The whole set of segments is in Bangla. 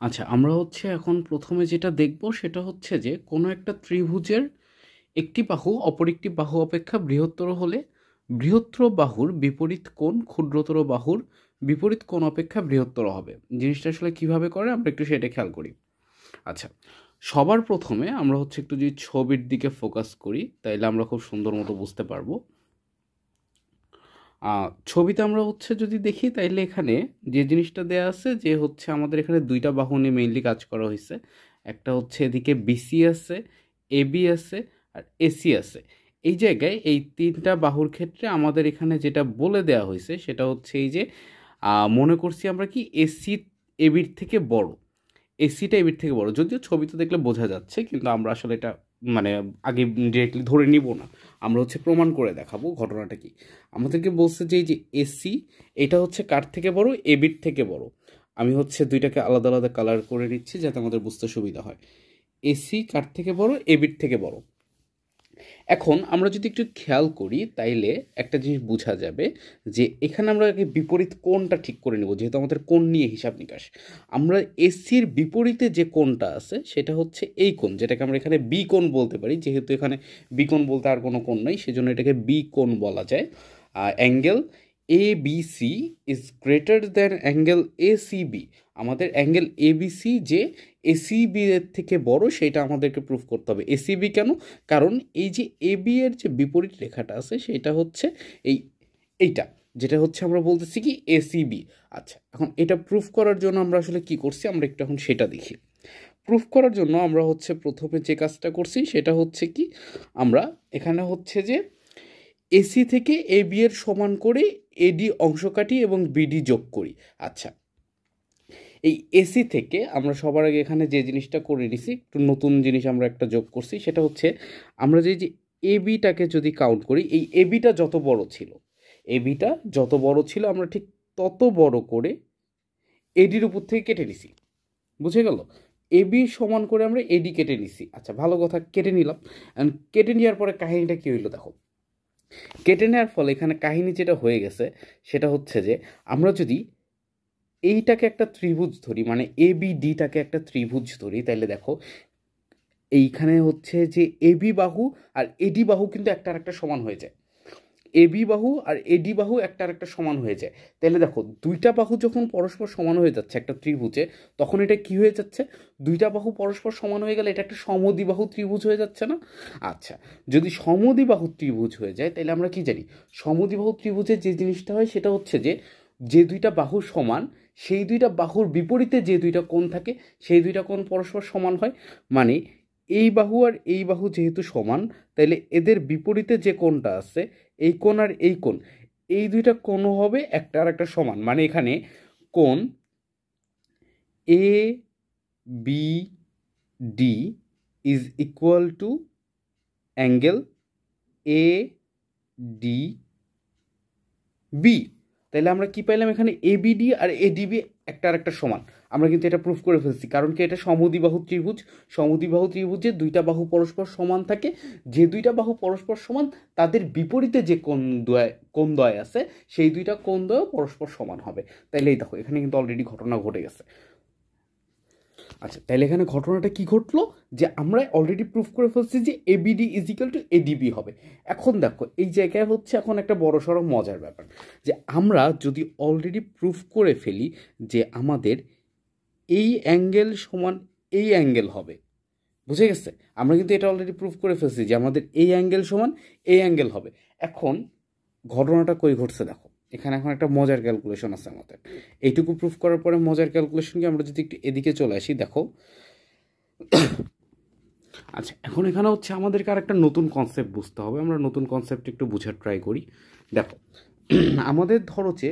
আচ্ছা, আমরা হচ্ছে এখন প্রথমে যেটা দেখব সেটা হচ্ছে যে কোনো একটা ত্রিভুজের একটি বাহু অপর একটি বাহু অপেক্ষা বৃহত্তর হলে বৃহত্তর বাহুর বিপরীত কোণ ক্ষুদ্রতর বাহুর বিপরীত কোণ অপেক্ষা বৃহত্তর হবে। জিনিসটা আসলে কিভাবে করে আমরা একটু সেটা খেয়াল করি। আচ্ছা, সবার প্রথমে আমরা হচ্ছে একটু যদি ছবির দিকে ফোকাস করি তাইলে আমরা খুব সুন্দর মতো বুঝতে পারবো। ছবিতে আমরা হচ্ছে যদি দেখি তাইলে এখানে যে জিনিসটা দেয়া আছে যে হচ্ছে আমাদের এখানে দুইটা বাহু নিয়ে মেইনলি কাজ করা হয়েছে। একটা হচ্ছে এদিকে বিসি আছে, এবি আছে আর এসি আছে। এই জায়গায় এই তিনটা বাহুর ক্ষেত্রে আমাদের এখানে যেটা বলে দেয়া হয়েছে সেটা হচ্ছে এই যে মনে করছি আমরা কি এসি এবির থেকে বড়, এসিটা এবির থেকে বড়। যদিও ছবিতে দেখলে বোঝা যাচ্ছে, কিন্তু আমরা আসলে এটা মানে আগে ডিরেক্টলি ধরে নিব না, আমরা হচ্ছে প্রমাণ করে দেখাবো ঘটনাটা কি। আমাদেরকে বলছে যে এই যে এসি এটা হচ্ছে কার থেকে বড়, এবির থেকে বড়। আমি হচ্ছে দুইটাকে আলাদা আলাদা কালার করে নিচ্ছি যাতে আমাদের বুঝতে সুবিধা হয়। এসি কার থেকে বড়, এবির থেকে বড়। এখন আমরা যদি একটু খেয়াল করি তাইলে একটা জিনিস বোঝা যাবে যে এখানে আমরা আগে বিপরীত কোণটা ঠিক করে নেব, যেহেতু আমাদের কোণ নিয়ে হিসাব নিকাশ। আমরা এসির বিপরীতে যে কোণটা আছে সেটা হচ্ছে এই কোণ, যেটাকে আমরা এখানে বি কোণ বলতে পারি। যেহেতু এখানে বি কোণ বলতে আর কোনো কোণ নেই, সেজন্য এটাকে বি কোণ বলা যায়। Angle A B C is greater than angle A C B. আমাদের অ্যাঙ্গেল এবিসি যে এসিবি এর থেকে বড় সেটা আমাদেরকে প্রুফ করতে হবে। এসিবি কেন? কারণ এই যে এবি এর যে বিপরীত রেখাটা আছে সেটা হচ্ছে এই এইটা, যেটা হচ্ছে আমরা বলতেছি কি এসিবি। আচ্ছা, এখন এটা প্রুফ করার জন্য আমরা আসলে কি করছি আমরা একটু এখন সেটা দেখি। প্রুফ করার জন্য আমরা হচ্ছে প্রথমে যে কাজটা করছি সেটা হচ্ছে কি, আমরা এখানে হচ্ছে যে এসি থেকে এবি এর সমান করে এডি অংশ কাটি এবং বিডি যোগ করি। আচ্ছা, এই এসি থেকে আমরা সবার আগে এখানে যে জিনিসটা করে নিছি, একটু নতুন জিনিস আমরা একটা যোগ করছি। সেটা হচ্ছে আমরা যে এবিটাকে যদি কাউন্ট করি, এই এবিটা যত বড় ছিল, এবিটা যত বড় ছিল আমরা ঠিক তত বড় করে এডির উপর থেকে কেটে নিছি। বুঝে গেল? এবি সমান করে আমরা এডি কেটে নিছি। আচ্ছা, ভালো কথা, কেটে নিলাম। কেটে নেওয়ার পরে কাহিনীটা কী হইলো দেখো। কেটে নেওয়ার ফলে এখানে কাহিনী যেটা হয়ে গেছে সেটা হচ্ছে যে আমরা যদি এইটাকে একটা ত্রিভুজ ধরি, মানে এ বি ডিটাকে একটা ত্রিভুজ ধরি, তাইলে দেখো এইখানে হচ্ছে যে এবি বাহু আর এডি বাহু কিন্তু একটা আরেকটা সমান হয়ে যায়। এবি বাহু আর এডি বাহু একটা আরেকটা সমান হয়ে যায়। তাহলে দেখো দুইটা বাহু যখন পরস্পর সমান হয়ে যাচ্ছে একটা ত্রিভুজে, তখন এটা কি হয়ে যাচ্ছে? দুইটা বাহু পরস্পর সমান হয়ে গেলে এটা একটা সমদ্বিবাহু ত্রিভুজ হয়ে যাচ্ছে না? আচ্ছা, যদি সমদ্বিবাহু ত্রিভুজ হয়ে যায় তাহলে আমরা কি জানি? সমদ্বিবাহু ত্রিভুজে যে জিনিসটা হয় সেটা হচ্ছে যে যে দুইটা বাহু সমান সেই দুইটা বাহুর বিপরীতে যে দুইটা কোণ থাকে সেই দুইটা কোণ পরস্পর সমান হয়। মানে এই বাহু আর এই বাহু যেহেতু সমান, তাইলে এদের বিপরীতে যে কোণটা আছে এই কোণ আর এই কোণ, এই দুইটা কোণ হবে একটা আর একটা সমান। মানে এখানে কোণ A B D is equal to angle A D B. তাহলে আমরা কি পাইলাম? এখানে এবিডি আর এডিবি একটা আর একটা সমান। আমরা কিন্তু এটা প্রুফ করে ফেলছি, কারণ কি এটা সমদ্বিবাহু ত্রিভুজ। সমদ্বিবাহু ত্রিভুজে দুইটা বাহু পরস্পর সমান থাকে। যে দুইটা বাহু পরস্পর সমান তাদের বিপরীতে যে কোণ দ্বয় আছে সেই দুইটা কোণদ্বয় পরস্পর সমান হবে। তাইলে এই দেখো এখানে কিন্তু অলরেডি ঘটনা ঘটে গেছে। আচ্ছা, তাহলে এখানে ঘটনাটা কি ঘটলো যে আমরা অলরেডি প্রুফ করে ফেলছি যে ABD is equal to ADB হবে। এখন দেখো এই জায়গায় হচ্ছে এখন একটা বড় সড়ো মজার ব্যাপার, যে আমরা যদি অলরেডি প্রুফ করে ফেলি যে আমাদের এই অ্যাঙ্গেল সমান এই অ্যাঙ্গেল হবে। বুঝে গেছে? আমরা কিন্তু এটা অলরেডি প্রুফ করে ফেলছি যে আমাদের এই অ্যাঙ্গেল সমান এই অ্যাঙ্গেল হবে। এখন ঘটনাটা কই ঘটছে দেখো, এখানে এখন একটা মজার ক্যালকুলেশন আছে আমাদের। এইটুকু প্রুফ করার পরে মজার ক্যালকুলেশনকে আমরা যদি একটু এদিকে চলে আসি, দেখো। আচ্ছা, এখন এখানে হচ্ছে আমাদেরকে আর একটা নতুন কনসেপ্ট বুঝতে হবে। আমরা নতুন কনসেপ্ট একটু বোঝার ট্রাই করি। দেখো, আমাদের ধরো যে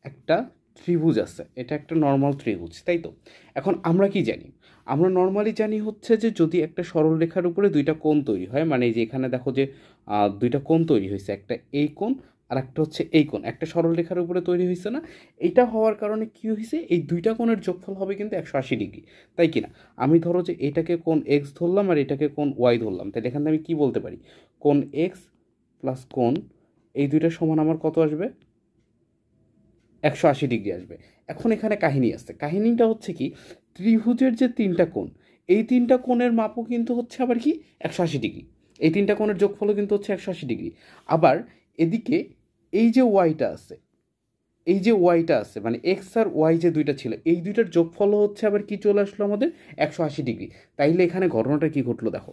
একটা ত্রিভুজ আছে, এটা একটা নর্মাল ত্রিভুজ, তাই তো? এখন আমরা কি জানি? আমরা নর্মালি জানি হচ্ছে যে যদি একটা সরল রেখার উপরে দুইটা কোণ তৈরি হয়, মানে এই যে এখানে দেখো যে দুইটা কোণ তৈরি হয়েছে, একটা এই কোণ আর একটা হচ্ছে এই কোণ, একটা সরল রেখার উপরে তৈরি হয়েছে না? এটা হওয়ার কারণে কি হয়েছে, এই দুইটা কোণের যোগফল হবে কিন্তু 180 ডিগ্রি, তাই কি না? আমি ধরো যে এটাকে কোণ এক্স ধরলাম আর এটাকে কোণ ওয়াই ধরলাম, তাহলে এখান থেকে আমি কি বলতে পারি? কোণ এক্স প্লাস কোণ এই দুইটা সমান আমার কত আসবে? 180 ডিগ্রি আসবে। এখন এখানে কাহিনী আছে, কাহিনীটা হচ্ছে কি, ত্রিভুজের যে তিনটা কোণ, এই তিনটা কোণের মাপও কিন্তু হচ্ছে আবার কি 180 ডিগ্রি, এই তিনটা কোণের যোগফলও কিন্তু হচ্ছে 180 ডিগ্রি। আবার এদিকে এই যে ওয়াইটা আছে, এই যে ওয়াইটা আছে মানে এক্স আর ওয়াই যে দুইটা ছিল, এই দুইটার যোগফল হচ্ছে আবার কি চলে আসলো আমাদের 180 ডিগ্রি। তাইলে এখানে ঘটনাটা কি ঘটলো দেখো,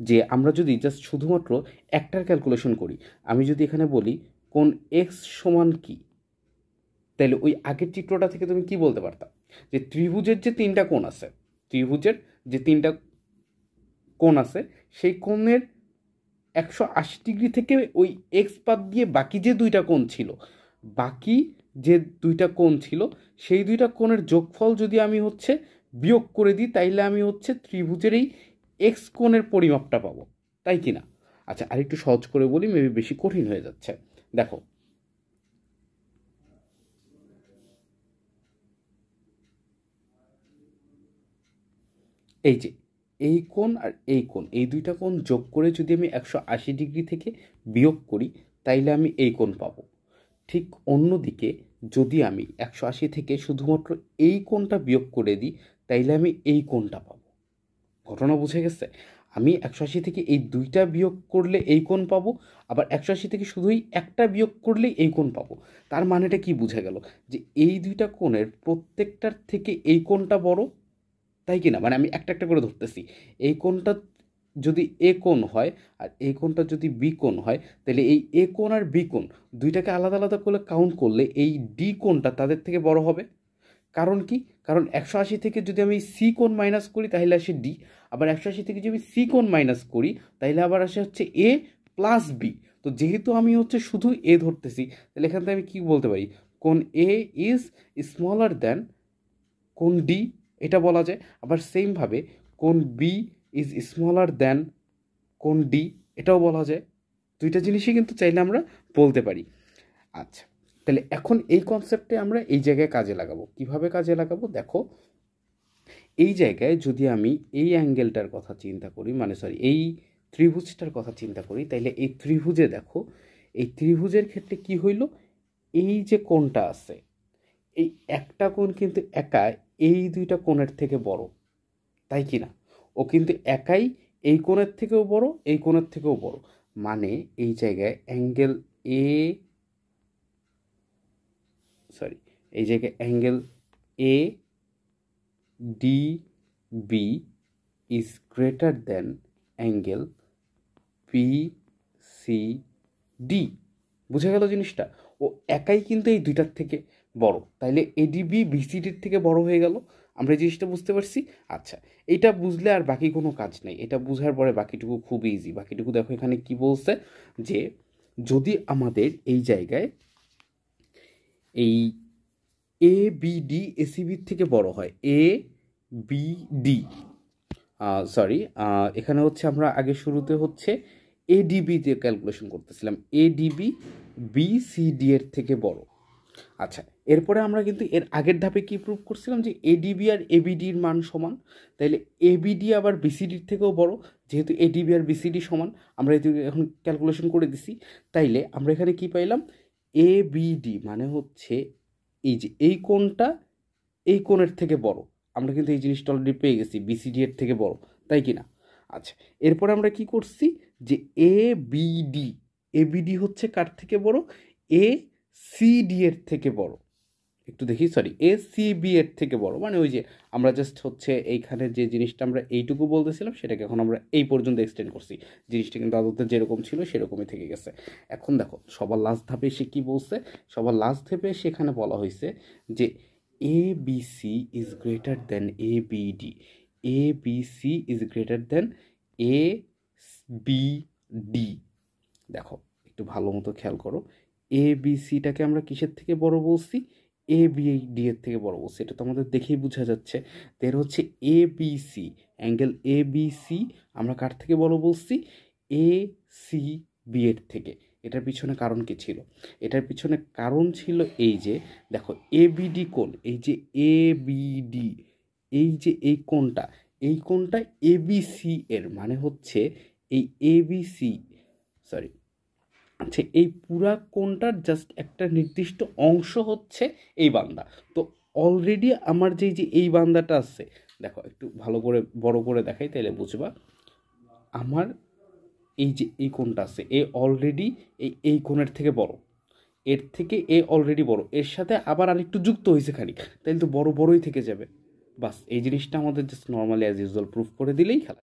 যে আমরা যদি জাস্ট শুধুমাত্র একটার ক্যালকুলেশন করি, আমি যদি এখানে বলি কোণ এক্স সমান কি, তাহলে ওই আগের চিত্রটা থেকে তুমি কি বলতে পারতা, যে ত্রিভুজের যে তিনটা কোণ আছে, ত্রিভুজের যে তিনটা কোণ আছে সেই কোণের 180 ডিগ্রি থেকে ওই এক্স বাদ দিয়ে বাকি যে দুইটা কোণ ছিল, বাকি যে দুইটা কোণ ছিল সেই দুইটা কোণের যোগফল যদি আমি হচ্ছে বিয়োগ করে দিই, তাইলে আমি হচ্ছে ত্রিভুজের এই এক্স কোণের পরিমাপটা পাবো, তাই কি না? আচ্ছা, আরেকটু সহজ করে বলি, মেবি বেশি কঠিন হয়ে যাচ্ছে। দেখো, এই যে এই কোণ আর এই কোণ, এই দুইটা কোণ যোগ করে যদি আমি 180 ডিগ্রি থেকে বিয়োগ করি, তাইলে আমি এই কোণ পাবো। ঠিক অন্যদিকে যদি আমি 180 থেকে শুধুমাত্র এই কোণটা বিয়োগ করে দিই, তাইলে আমি এই কোণটা পাবো। ঘটনা বুঝে গেছে? আমি 180 থেকে এই দুইটা বিয়োগ করলে এই কোণ পাবো, আবার 180 থেকে শুধুই একটা বিয়োগ করলেই এই কোণ পাবো। তার মানেটা কি বুঝে গেল, যে এই দুইটা কোণের প্রত্যেকটার থেকে এই কোণটা বড়, তাই কি না? মানে আমি একটা একটা করে ধরতেছি, এই কোণটা যদি এ কোণ হয় আর এই কোণটা যদি বি কোণ হয়, তাহলে এই এ কোণ আর বি কোণ দুইটাকে আলাদা আলাদা করে কাউন্ট করলে এই ডি কোণটা তাদের থেকে বড় হবে। কারণ কি? কারণ 180 থেকে যদি আমি সি কোণ মাইনাস করি তাহলে আসে ডি, আবার 180 থেকে যদি সি কোণ মাইনাস করি তাহলে আবার আসে হচ্ছে এ প্লাস বি। তো যেহেতু আমি হচ্ছে শুধু এ ধরতেছি, তাহলে এখান থেকে আমি কি বলতে পারি, কোণ এ ইজ স্মলার দ্যান কোণ ডি, এটা বলা যায়। আবার সেমভাবে কোণ বি ইজ স্মলার দ্যান কোণ ডি, এটাও বলা যায়। দুইটা জিনিসই কিন্তু চাইলে আমরা বলতে পারি। আচ্ছা, তাহলে এখন এই কনসেপ্টে আমরা এই জায়গায় কাজে লাগাবো। কিভাবে কাজে লাগাবো দেখো, এই জায়গায় যদি আমি এই অ্যাঙ্গেলটার কথা চিন্তা করি, মানে সরি এই ত্রিভুজটার কথা চিন্তা করি, তাইলে এই ত্রিভুজে দেখো, এই ত্রিভুজের ক্ষেত্রে কি হইল, এই যে কোণটা আছে, এই একটা কোণ কিন্তু একা এই দুইটা কোণের থেকে বড়, তাই কি না? ও কিন্তু একাই এই কোণের থেকেও বড়, এই কোণের থেকেও বড়। মানে এই জায়গায় অ্যাঙ্গেল এ, সরি, এই জায়গায় angle A D B is greater than angle P C D. বুঝে গেল জিনিসটা? ও একাই কিন্তু এই দুইটার থেকে বড়, তাইলে এডিবি বিসিডির থেকে বড় হয়ে গেল। আমরা এই জিনিসটা বুঝতে পারছি। আচ্ছা, এটা বুঝলে আর বাকি কোনো কাজ নেই, এটা বুঝার পরে বাকিটুকু খুব ইজি। বাকিটুকু দেখো এখানে কি বলছে, যে যদি আমাদের এই জায়গায় এই এ বিডি এসিবির থেকে বড় হয়, এ বিডি, সরি, এখানে হচ্ছে আমরা আগে শুরুতে হচ্ছে এডিবি দিয়ে ক্যালকুলেশন করতেছিলাম, এডিবি বিসিডি এর থেকে বড়। আচ্ছা, এরপরে আমরা কিন্তু এর আগের ধাপে কি প্রুভ করছিলাম, যে এডিবি আর এবিডির মান সমান, তাইলে এবিডি আবার বিসিডির থেকেও বড়, যেহেতু এডিবি আর বিসিডি সমান, আমরা এটি এখন ক্যালকুলেশন করে দিছি। তাইলে আমরা এখানে কি পাইলাম, এবিডি মানে হচ্ছে এই যে এই কোণটা এই কোণের থেকে বড়। আমরা কিন্তু এই জিনিসটা অলরেডি পেয়ে গেছি, বিসিডি এর থেকে বড়, তাই কি না? আচ্ছা, এরপর আমরা কি করছি, যে এ বিডি, এবিডি হচ্ছে কার থেকে বড়, এ সিডি এর থেকে বড়। একটু দেখি, সরি, এ সিবি এর থেকে বড়, মানে ওই যে আমরা জাস্ট হচ্ছে এইখানে যে জিনিসটা আমরা এইটুকু বলতেছিলাম সেটাকে এখন আমরা এই পর্যন্ত এক্সটেন্ড করছি। জিনিসটা কিন্তু আদতে যেরকম ছিল সেরকমই থেকে গেছে। এখন দেখো সবার লাস্ট ধাপে সে কি বলছে, সবার লাস্ট ধাপে সেখানে বলা হয়েছে যে A B C is greater than A B D, A B C is greater than A B D. দেখো একটু ভালো মতো খেয়াল করো, এ বি সিটাকে আমরা কিসের থেকে বড় বলছি, এ বি ডি এর থেকে বড় বলছি, এটা তো আমাদের দেখেই বোঝা যাচ্ছে। এর হচ্ছে A B C, angle A B C আমরা কার থেকে বড় বলছি, এ সি বি এর থেকে। এটার পিছনে কারণ কি ছিল? এটার পিছনে কারণ ছিল এই যে দেখো এবিডি কোণ, এই যে এ বিডি, এই যে এই কোণটা, এই কোণটা এবিসি এর, মানে হচ্ছে এই এবিসি, সরি, আচ্ছা, এই পুরা কোণটার জাস্ট একটা নির্দিষ্ট অংশ হচ্ছে এই বান্দা। তো অলরেডি আমার যে এই বান্দাটা আছে, দেখো একটু ভালো করে বড় করে দেখাই তাইলে বুঝবা। আমার এই যে এই কোণটা আছে, এ অলরেডি এই কোণের থেকে বড়, এর থেকে এ অলরেডি বড়, এর সাথে আবার আরেকটু যুক্ত হয়েছে খানিক, তাইলে তো বড় বড়ই থেকে যাবে। বাস এই জিনিসটা আমাদের just normally as usual proof করে দিলেই খেলা।